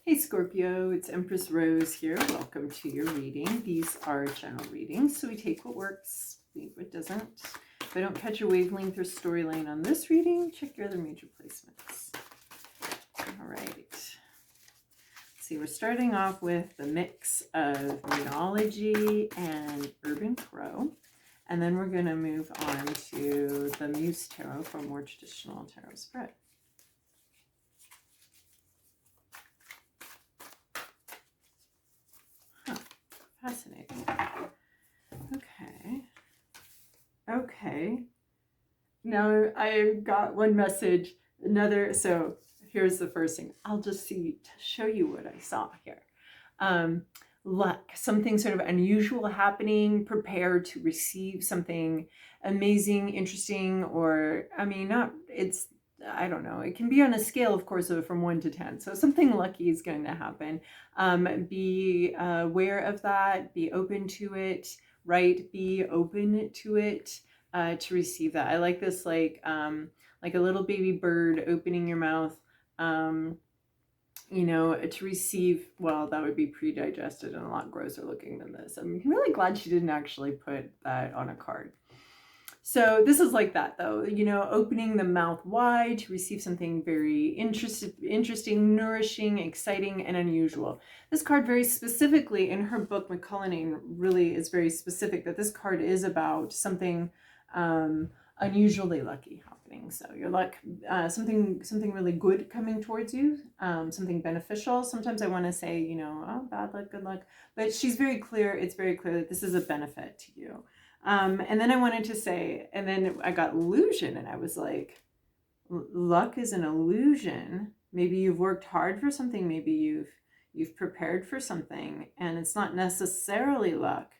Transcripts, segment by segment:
Hey Scorpio, it's Empress Rose here. Welcome to your reading. These are general readings, so we take what works, leave what doesn't. If I don't catch a wavelength or storyline on this reading, check your other major placements. All right. Let's see, we're starting off with the mix of Moonology and Urban Crow. And then we're going to move on to the Muse Tarot for a more traditional tarot spread. Fascinating. Okay. Now I got one message, so here's the first thing. I'll just show you what I saw here. Luck, something sort of unusual happening, prepare to receive something amazing, interesting, or, I don't know. It can be on a scale, of course, from 1 to 10. So something lucky is going to happen. Be aware of that. Be open to it, right? Be open to it to receive that. I like this, like a little baby bird opening your mouth, to receive, well, that would be pre-digested and a lot grosser looking than this. I'm really glad she didn't actually put that on a card. So this is like that, though, opening the mouth wide to receive something very interesting, nourishing, exciting, and unusual. This card very specifically in her book, Cullinane, really is very specific that this card is about something unusually lucky happening. So your luck, something really good coming towards you, something beneficial. Sometimes I want to say, bad luck, good luck, but she's very clear. It's very clear that this is a benefit to you. And then I wanted to say, and then I got illusion, and I was like, luck is an illusion. Maybe you've worked hard for something. Maybe you've prepared for something, and it's not necessarily luck,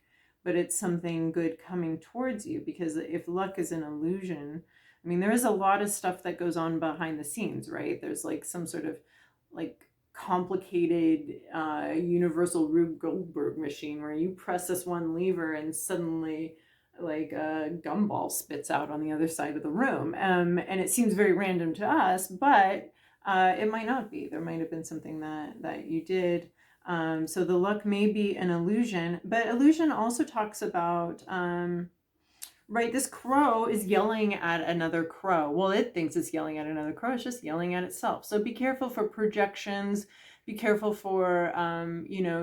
but it's something good coming towards you. Because if luck is an illusion, there is a lot of stuff that goes on behind the scenes, right? There's like some sort of like complicated universal Rube Goldberg machine where you press this one lever and suddenly like a gumball spits out on the other side of the room. And it seems very random to us, but it might not be. There might have been something that you did. So the luck may be an illusion, but illusion also talks about, right, this crow is yelling at another crow. Well, it thinks it's yelling at another crow. It's just yelling at itself. So be careful for projections. Be careful for,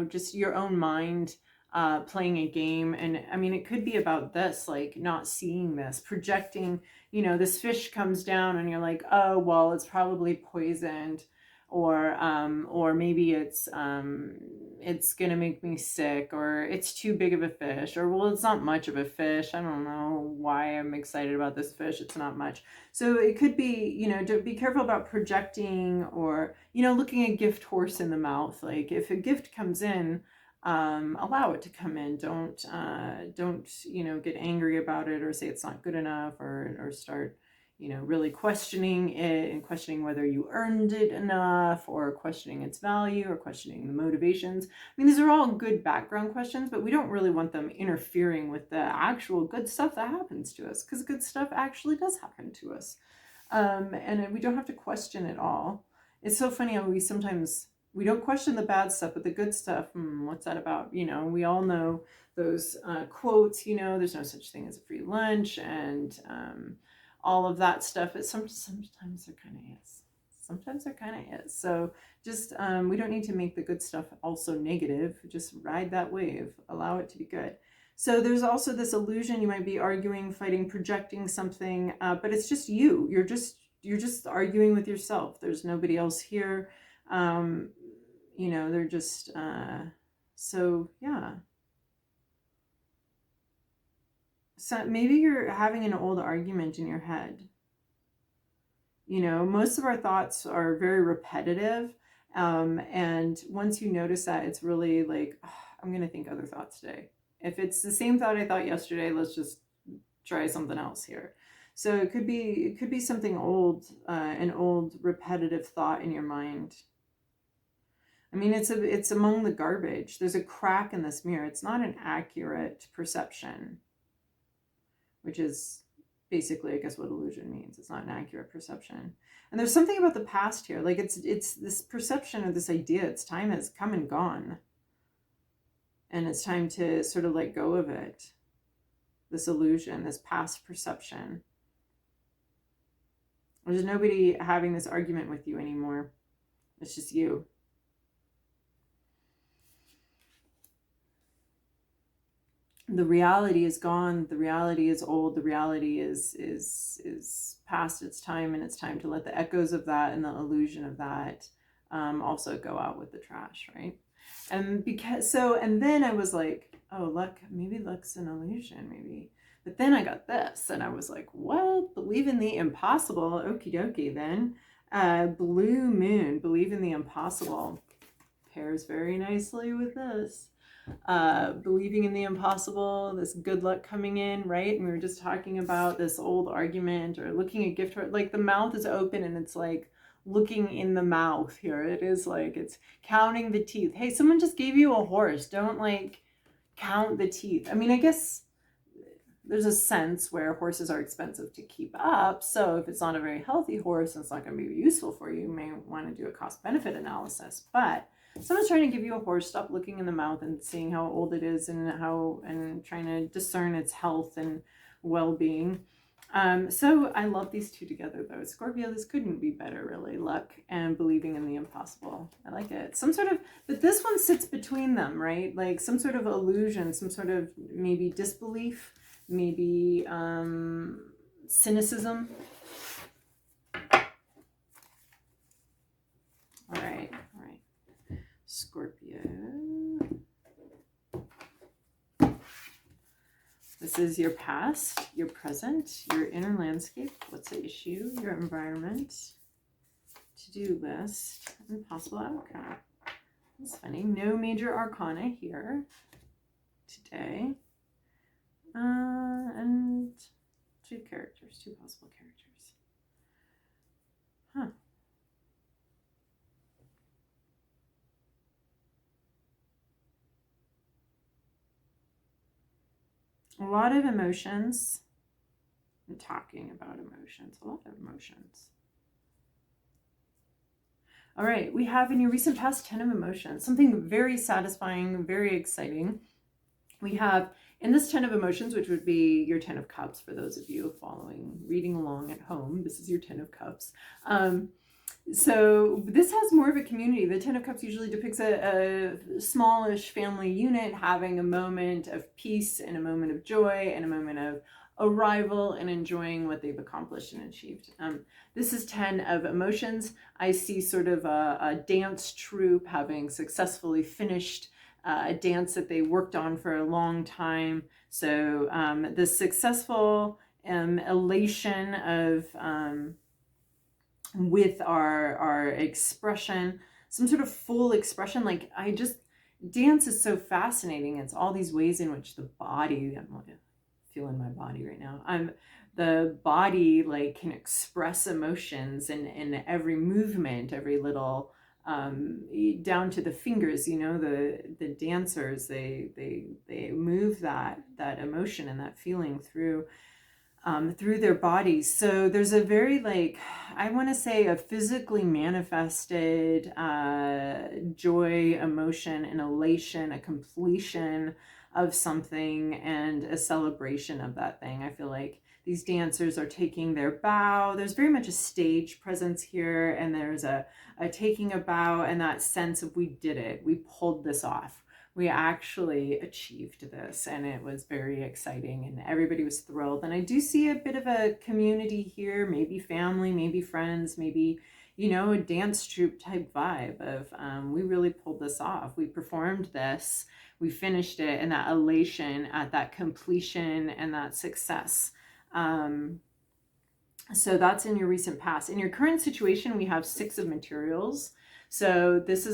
just your own mind playing a game. And it could be about this, like not seeing this, projecting, this fish comes down and you're like, oh, well, it's probably poisoned, or maybe it's gonna make me sick, or it's too big of a fish, or well, it's not much of a fish. I don't know why I'm excited about this fish. It's not much. So it could be, to be careful about projecting, or, looking a gift horse in the mouth. Like if a gift comes in, allow it to come in. Don't get angry about it or say it's not good enough, or start really questioning it and questioning whether you earned it enough, or questioning its value, or questioning the motivations. These are all good background questions, but we don't really want them interfering with the actual good stuff that happens to us, because good stuff actually does happen to us. And we don't have to question it all. It's so funny how we don't question the bad stuff, but the good stuff, what's that about? We all know those quotes, there's no such thing as a free lunch, and all of that stuff. Sometimes there kind of is. Sometimes there kind of is. So just, we don't need to make the good stuff also negative. Just ride that wave. Allow it to be good. So there's also this illusion. You might be arguing, fighting, projecting something, but it's just you. You're just arguing with yourself. There's nobody else here. They're just, so yeah. So maybe you're having an old argument in your head. Most of our thoughts are very repetitive. And once you notice that, it's really like, oh, I'm going to think other thoughts today. If it's the same thought I thought yesterday, let's just try something else here. So it could be something old, an old repetitive thought in your mind. It's among the garbage. There's a crack in this mirror. It's not an accurate perception, which is basically, I guess, what illusion means. It's not an accurate perception. And there's something about the past here. Like it's this perception or this idea, its time has come and gone. And it's time to sort of let go of it. This illusion, this past perception. There's nobody having this argument with you anymore. It's just you. The reality is gone. The reality is old. The reality is past its time, and it's time to let the echoes of that and the illusion of that also go out with the trash, right? And then I was like, oh, luck, maybe luck's an illusion, maybe. But then I got this, and I was like, what? Believe in the impossible? Okie dokie, then. Blue moon, believe in the impossible. Pairs very nicely with this. Believing in the impossible, this good luck coming in, right? And we were just talking about this old argument or looking at gift, like the mouth is open and it's like looking in the mouth here. It is like it's counting the teeth. Hey, someone just gave you a horse. Don't like count the teeth. I mean, I guess there's a sense where horses are expensive to keep up. So if it's not a very healthy horse and it's not going to be useful for you, you may want to do a cost-benefit analysis. But someone's trying to give you a horse, stop looking in the mouth and seeing how old it is and trying to discern its health and well-being. So I love these two together though. Scorpio, this couldn't be better really. Luck and believing in the impossible. I like it. But this one sits between them, right? Like some sort of illusion, some sort of maybe disbelief, maybe cynicism. All right. Scorpio. This is your past, your present, your inner landscape. What's the issue? Your environment. To-do list and possible outcome. That's funny. No major arcana here today. And two possible characters. Huh. A lot of emotions. I'm talking about emotions. A lot of emotions. All right. We have in your recent past 10 of emotions. Something very satisfying, very exciting. We have in this 10 of emotions, which would be your 10 of cups for those of you reading along at home. This is your 10 of cups. So this has more of a community. The 10 of cups usually depicts a smallish family unit having a moment of peace and a moment of joy and a moment of arrival and enjoying what they've accomplished and achieved. This is 10 of emotions. I see sort of a dance troupe having successfully finished a dance that they worked on for a long time. So the successful elation of with our expression, some sort of full expression. Like dance is so fascinating. It's all these ways in which the body, I'm feeling my body right now. The body like can express emotions in every movement, every little down to the fingers, the dancers, they move that emotion and that feeling through their bodies. So there's a very I want to say a physically manifested joy, emotion, an elation, a completion of something and a celebration of that thing. I feel like these dancers are taking their bow. There's very much a stage presence here, and there's a taking a bow and that sense of we did it. We pulled this off. We actually achieved this, and it was very exciting, and everybody was thrilled. And I do see a bit of a community here, maybe family, maybe friends, maybe, a dance troupe type vibe of we really pulled this off. We performed this, we finished it, and that elation at that completion and that success. So that's in your recent past. In your current situation, we have 6 of materials. So this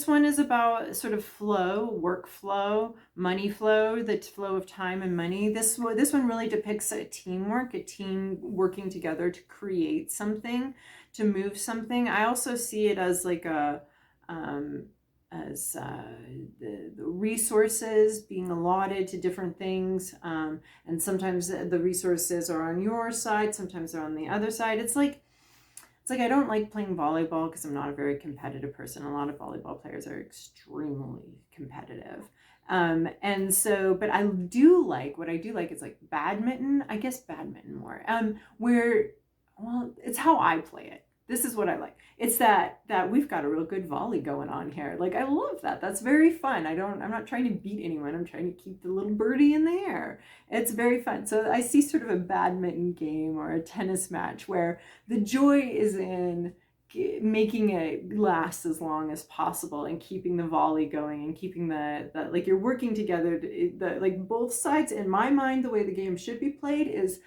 one is about sort of flow, work flow, money flow, the flow of time and money. This one really depicts a teamwork, a team working together to create something, to move something. I also see it as like a the resources being allotted to different things, and sometimes the resources are on your side, sometimes they're on the other side. It's like I don't like playing volleyball because I'm not a very competitive person. A lot of volleyball players are extremely competitive. And so, but I do like, what I do like is like badminton, I guess badminton more, where, well, it's how I play it. This is what I like. It's that we've got a real good volley going on here. Like, I love that. That's very fun. I'm not trying to beat anyone. I'm trying to keep the little birdie in the air. It's very fun. So I see sort of a badminton game or a tennis match where the joy is in making it last as long as possible and keeping the volley going and keeping the like you're working together. Like both sides, in my mind, the way the game should be played is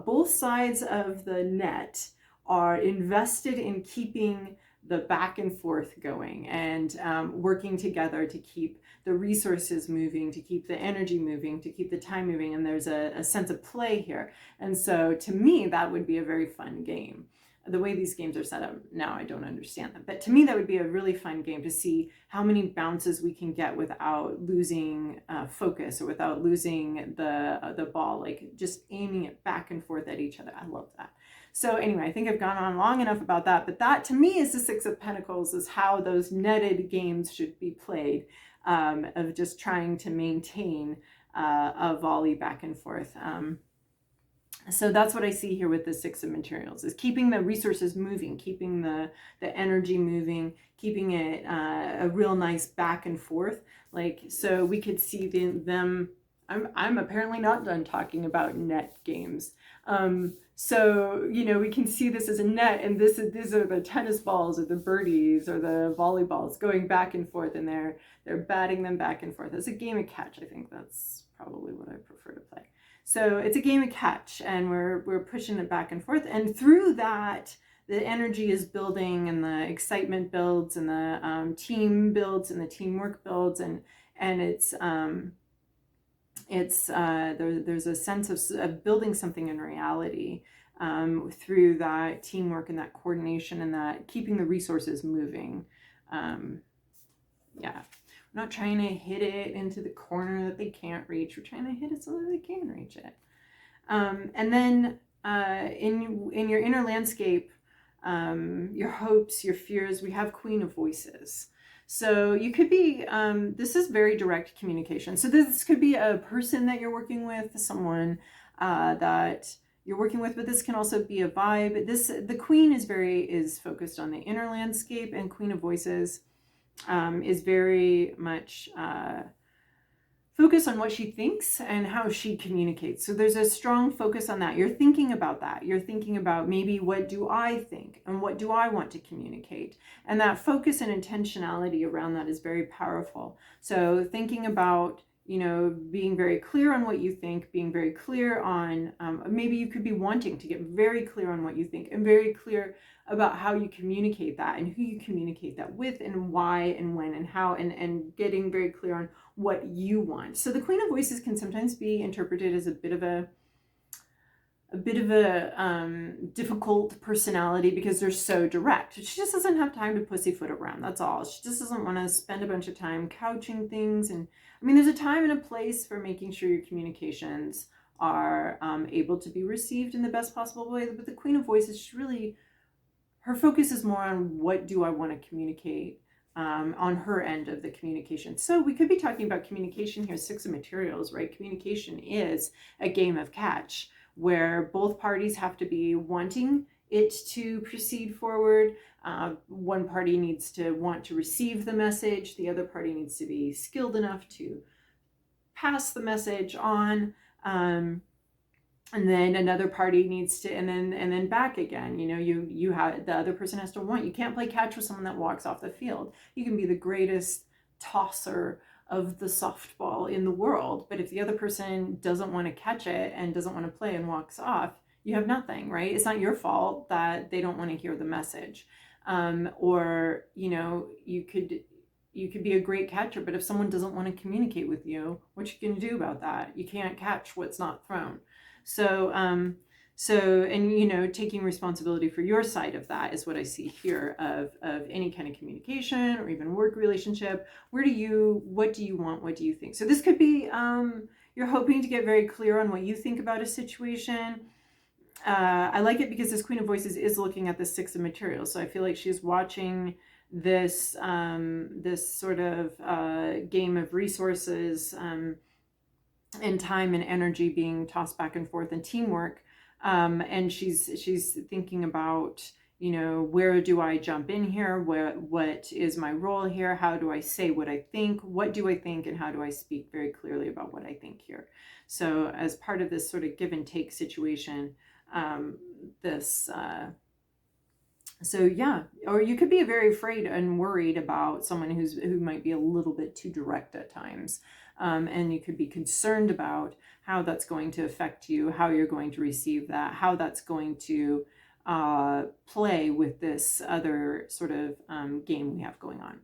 both sides of the net are invested in keeping the back and forth going and working together to keep the resources moving, to keep the energy moving, to keep the time moving. And there's a sense of play here. And so to me, that would be a very fun game. The way these games are set up now, I don't understand them. But to me, that would be a really fun game to see how many bounces we can get without losing focus or without losing the ball, like just aiming it back and forth at each other. I love that. So anyway, I think I've gone on long enough about that, but that to me is the Six of Pentacles, is how those netted games should be played, of just trying to maintain a volley back and forth. So that's what I see here with the Six of Materials, is keeping the resources moving, keeping the energy moving, keeping it a real nice back and forth. Like, so we could see them. I'm apparently not done talking about net games. So, you know, we can see this as a net, and these are the tennis balls or the birdies or the volleyballs going back and forth, and they're batting them back and forth. It's a game of catch. I think that's probably what I prefer to play. So it's a game of catch, and we're pushing it back and forth, and through that, the energy is building, and the excitement builds, and the team builds, and the teamwork builds, and there's a sense of building something in reality through that teamwork and that coordination and that keeping the resources moving. Yeah. We're not trying to hit it into the corner that they can't reach. We're trying to hit it so that they can reach it. And then in your inner landscape, your hopes, your fears, we have Queen of Voices. So you could be, this is very direct communication. So this could be a person that you're working with, someone that you're working with, but this can also be a vibe. The Queen is focused on the inner landscape, and Queen of Voices is very much focused on what she thinks and how she communicates. So there's a strong focus on that. You're thinking about that. You're thinking about maybe, what do I think and what do I want to communicate? And that focus and intentionality around that is very powerful. So thinking about, you know, being very clear on what you think, being very clear on, maybe you could be wanting to get very clear on what you think and very clear about how you communicate that and who you communicate that with and why and when and how, and getting very clear on what you want. So the Queen of Voices can sometimes be interpreted as a bit of a difficult personality because they're so direct. She just doesn't have time to pussyfoot around. That's all. She just doesn't want to spend a bunch of time couching things. And I mean, there's a time and a place for making sure your communications are able to be received in the best possible way. But the Queen of Voices, she really, her focus is more on what do I want to communicate on her end of the communication. So we could be talking about communication here, Six of Materials, right? Communication is a game of catch where both parties have to be wanting it to proceed forward. One party needs to want to receive the message. The other party needs to be skilled enough to pass the message on. And then another party needs to, and then back again. You know, you have, the other person has to want. You can't play catch with someone that walks off the field. You can be the greatest tosser of the softball in the world, but if the other person doesn't want to catch it and doesn't want to play and walks off, you have nothing, right? It's not your fault that they don't want to hear the message. Or, you know, you could be a great catcher, but if someone doesn't want to communicate with you, what you can do about that? You can't catch what's not thrown. So So, and, you know, taking responsibility for your side of that is what I see here of any kind of communication or even work relationship. What do you want? What do you think? So this could be, you're hoping to get very clear on what you think about a situation. I like it because this Queen of Voices is looking at the Six of Materials. So I feel like she's watching this, this sort of game of resources, and time and energy being tossed back and forth, and teamwork. And she's thinking about, you know, where do I jump in here? What is my role here? How do I say what I think? What do I think? And how do I speak very clearly about what I think here? So as part of this sort of give and take situation, so yeah, or you could be very afraid and worried about someone who might be a little bit too direct at times. And you could be concerned about how that's going to affect you, how you're going to receive that, how that's going to play with this other sort of game we have going on.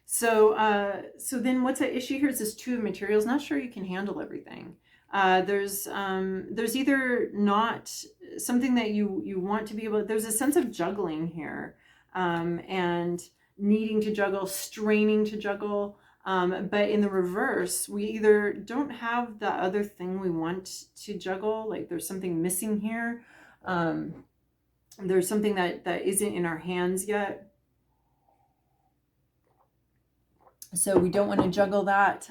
So so then what's at issue here is this Two of Materials. Not sure you can handle everything. There's either not something that you want to be able, there's a sense of juggling here, and needing to juggle, straining to juggle. But in the reverse, we either don't have the other thing we want to juggle, like there's something missing here. There's something that isn't in our hands yet. So we don't want to juggle that.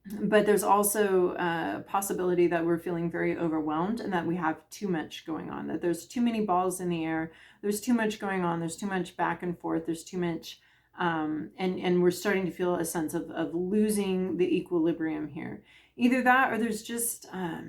But there's also a possibility that we're feeling very overwhelmed and that we have too much going on, that there's too many balls in the air, there's too much going on, there's too much back and forth, there's too much, and we're starting to feel a sense of losing the equilibrium here. Either that, or there's just a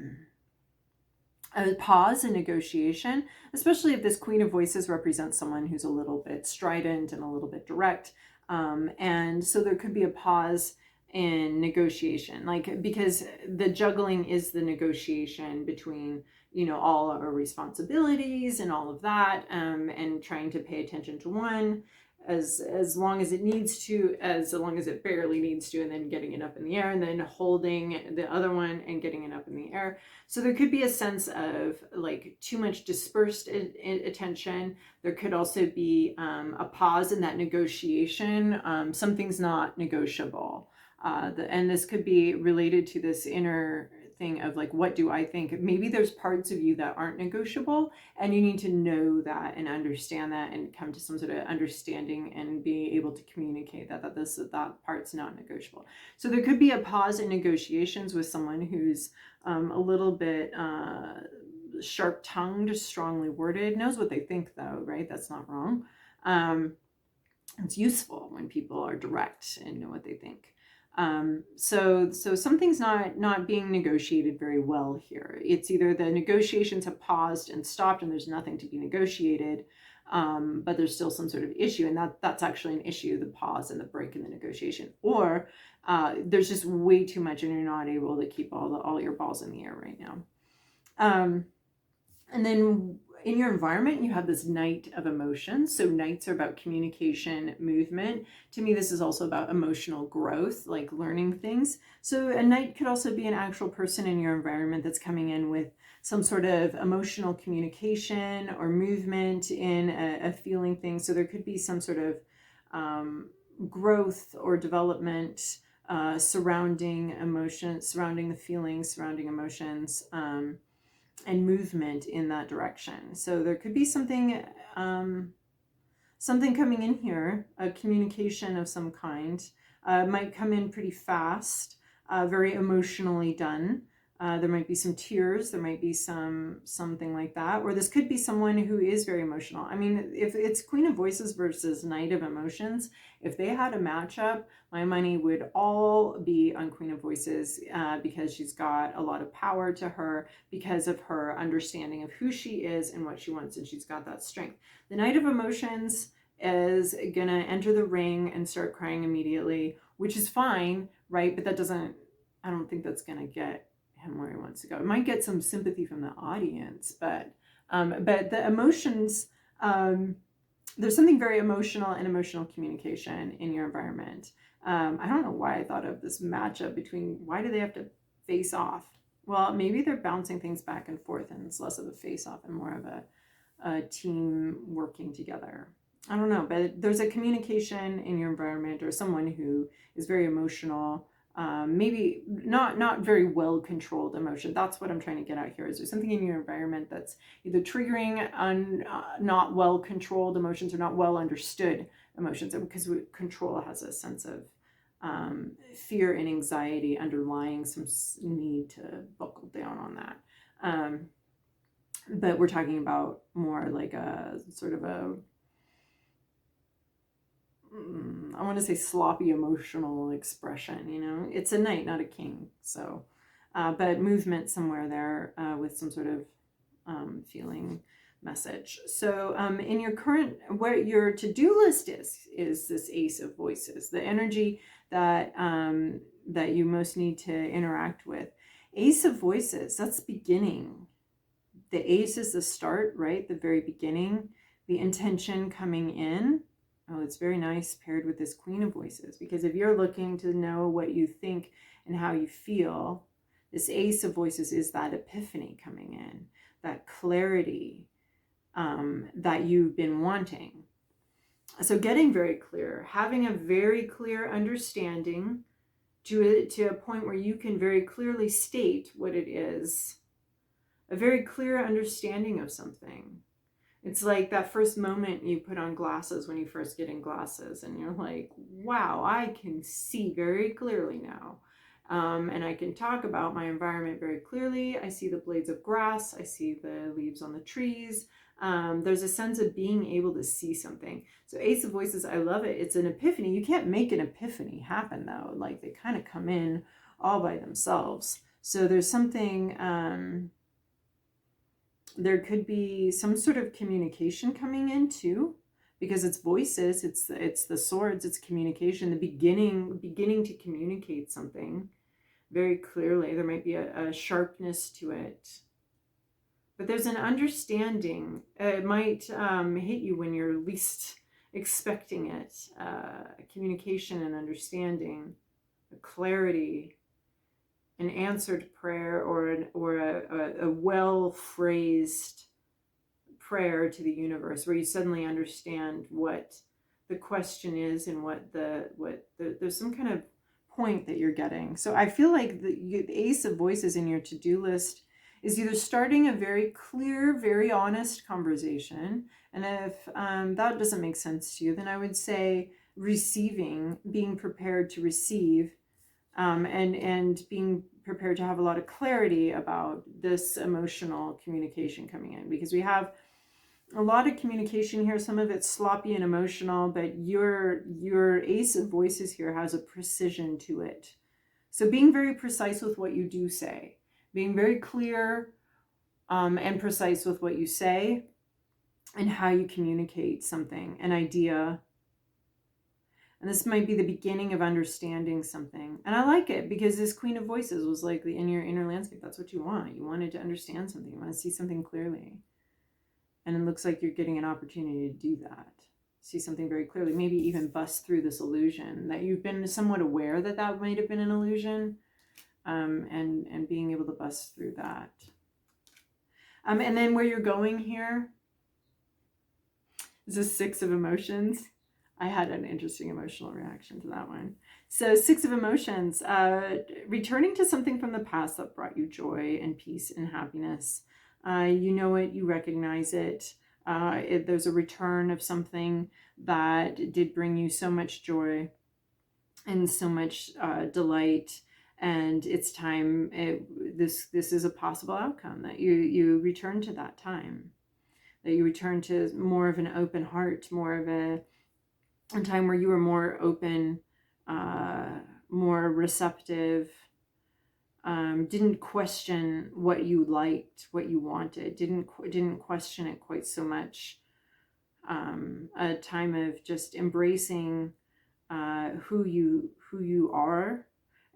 pause in negotiation, especially if this Queen of Voices represents someone who's a little bit strident and a little bit direct. And so there could be a pause in negotiation, like, because the juggling is the negotiation between, you know, all our responsibilities and all of that, and trying to pay attention to one as long as it needs to, as long as it barely needs to, and then getting it up in the air, and then holding the other one and getting it up in the air. So there could be a sense of like too much dispersed attention. There could also be a pause in that negotiation. Something's not negotiable. And this could be related to this inner thing of like, what do I think? Maybe there's parts of you that aren't negotiable, and you need to know that and understand that and come to some sort of understanding and be able to communicate that part's not negotiable. So there could be a pause in negotiations with someone who's a little bit sharp-tongued, strongly worded, knows what they think though, right? That's not wrong. It's useful when people are direct and know what they think. So something's not being negotiated very well here. It's either the negotiations have paused and stopped and there's nothing to be negotiated, but there's still some sort of issue, and that's actually an issue, the pause and the break in the negotiation. Or there's just way too much and you're not able to keep all your balls in the air right now. And then in your environment, you have this Knight of Emotions. So Knights are about communication, movement. To me, this is also about emotional growth, like learning things. So a Knight could also be an actual person in your environment that's coming in with some sort of emotional communication or movement in a feeling thing. So there could be some sort of growth or development surrounding emotions, surrounding the feelings, surrounding emotions, and movement in that direction. So there could be something coming in here, a communication of some kind. Might come in pretty fast, very emotionally done. There might be some tears, there might be something like that. Or this could be someone who is very emotional. I mean, if it's Queen of Voices versus Knight of Emotions, if they had a matchup, my money would all be on Queen of Voices, because she's got a lot of power to her because of her understanding of who she is and what she wants, and she's got that strength. The Knight of Emotions is gonna enter the ring and start crying immediately, which is fine, right? But I don't think that's gonna get him where he wants to go. It might get some sympathy from the audience, but the emotions, there's something very emotional and emotional communication in your environment. I don't know why I thought of this matchup between, why do they have to face off? well, maybe they're bouncing things back and forth, and it's less of a face-off and more of a team working together. I don't know, but there's a communication in your environment, or someone who is very emotional, maybe not very well controlled emotion. That's what I'm trying to get at here. Is there something in your environment that's either triggering not well controlled emotions or not well understood emotions? Because control has a sense of fear and anxiety underlying some need to buckle down on that. But we're talking about more like a sort of I want to say sloppy emotional expression, you know. It's a knight, not a king. So, but movement somewhere there with some sort of feeling message. So in your current, where your to-do list is this Ace of Voices, the energy that that you most need to interact with. Ace of Voices, that's beginning. The ace is the start, right? The very beginning, the intention coming in. Oh, it's very nice paired with this Queen of Voices, because if you're looking to know what you think and how you feel, this Ace of Voices is that epiphany coming in, that clarity that you've been wanting. So getting very clear, having a very clear understanding to a point where you can very clearly state what it is, a very clear understanding of something. It's like that first moment you put on glasses when you first get in glasses, and you're like, wow, I can see very clearly now. And I can talk about my environment very clearly. I see the blades of grass. I see the leaves on the trees. There's a sense of being able to see something. So Ace of Voices, I love it. It's an epiphany. You can't make an epiphany happen, though. Like, they kind of come in all by themselves. So there's something... there could be some sort of communication coming in too, because it's voices, it's the swords, it's communication, the beginning to communicate something very clearly. There might be a sharpness to it, but there's an understanding. It might hit you when you're least expecting it. Communication and understanding, a clarity, an answered prayer, or a well-phrased prayer to the universe, where you suddenly understand what the question is and what there's some kind of point that you're getting. So I feel like the Ace of Voices in your to-do list is either starting a very clear, very honest conversation, and if that doesn't make sense to you, then I would say receiving, being prepared to receive, and being prepared to have a lot of clarity about this emotional communication coming in, because we have a lot of communication here. Some of it's sloppy and emotional, but your Ace of Voices here has a precision to it. So being very precise with what you do say, being very clear and precise with what you say and how you communicate something, an idea. And this might be the beginning of understanding something. And I like it, because this Queen of Voices was like in your inner landscape. That's what you want. You wanted to understand something. You want to see something clearly. And it looks like you're getting an opportunity to do that. See something very clearly. Maybe even bust through this illusion that you've been somewhat aware that might have been an illusion. And being able to bust through that. And then where you're going here is the Six of Emotions. I had an interesting emotional reaction to that one. So Six of Emotions, returning to something from the past that brought you joy and peace and happiness. You know it, you recognize it. There's a return of something that did bring you so much joy and so much delight. And it's time, this is a possible outcome, that you return to that time, that you return to more of an open heart, more of a time where you were more open, more receptive, didn't question what you liked, what you wanted, didn't question it quite so much. A time of just embracing who you are.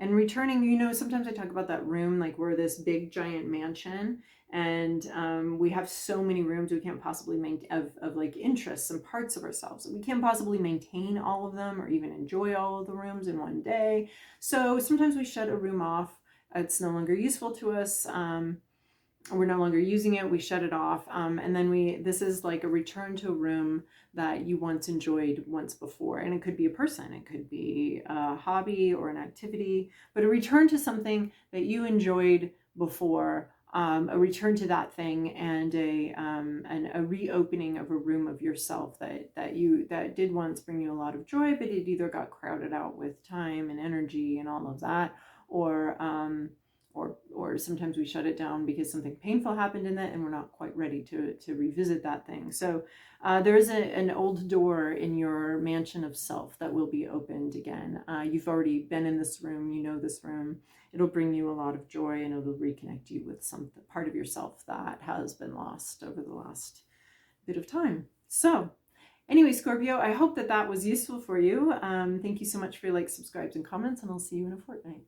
And returning, you know, sometimes I talk about that room, like we're this big giant mansion, and we have so many rooms we can't possibly of like interests and parts of ourselves. We can't possibly maintain all of them or even enjoy all of the rooms in one day. So sometimes we shut a room off it's no longer useful to us. We're no longer using it, we shut it off, and then this is like a return to a room that you once enjoyed once before, and it could be a person, it could be a hobby or an activity, but a return to something that you enjoyed before, a return to that thing, and a reopening of a room of yourself that did once bring you a lot of joy, but it either got crowded out with time and energy and all of that, or sometimes we shut it down because something painful happened in it and we're not quite ready to revisit that thing. So there is an old door in your mansion of self that will be opened again. You've already been in this room, you know this room. It'll bring you a lot of joy, and it'll reconnect you with some part of yourself that has been lost over the last bit of time. So anyway, Scorpio, I hope that was useful for you. Thank you so much for your likes, subscribes, and comments, and I'll see you in a fortnight.